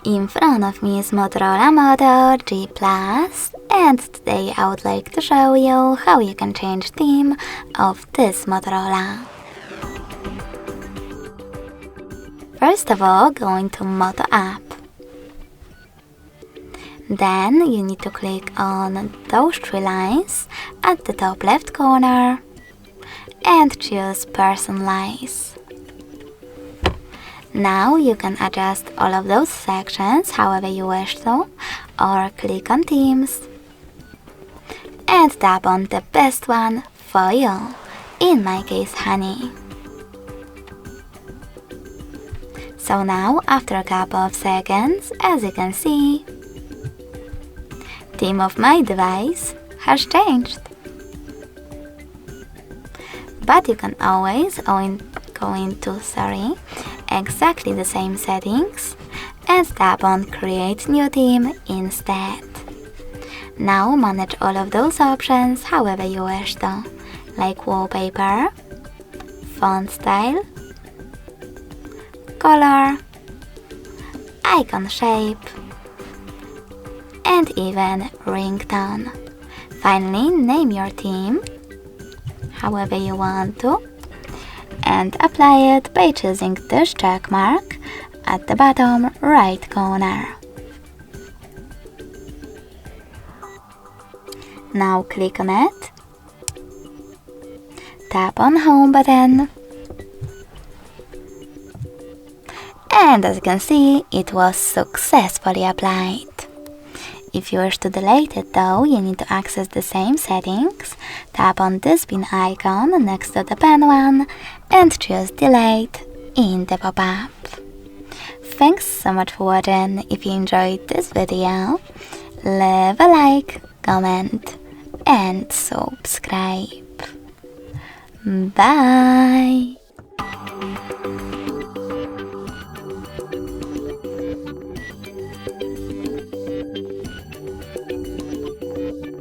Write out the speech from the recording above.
In front of me is Motorola Moto G Plus, and today I would like to show you how you can change theme of this Motorola. First of all, go into Moto app. Then you need to click on those three lines at the top left corner and choose Personalize. Now you can adjust all of those sections however you wish to, or click on Themes and tap on the best one for you, in my case Honey. So now, after a couple of seconds, as you can see, theme of my device has changed. But you can always go into exactly the same settings and tap on Create New Theme instead. Now manage all of those options however you wish to, like wallpaper, font style, color, icon shape, and even ringtone. Finally, name your theme however you want to and apply it by choosing this check mark at the bottom right corner. Now click on it, tap on Home button, and as you can see, it was successfully applied. If you wish to delete it though, you need to access the same settings, tap on this pin icon next to the pen one and choose Delete in the pop-up. Thanks so much for watching. If you enjoyed this video, leave a like, comment and subscribe. Bye!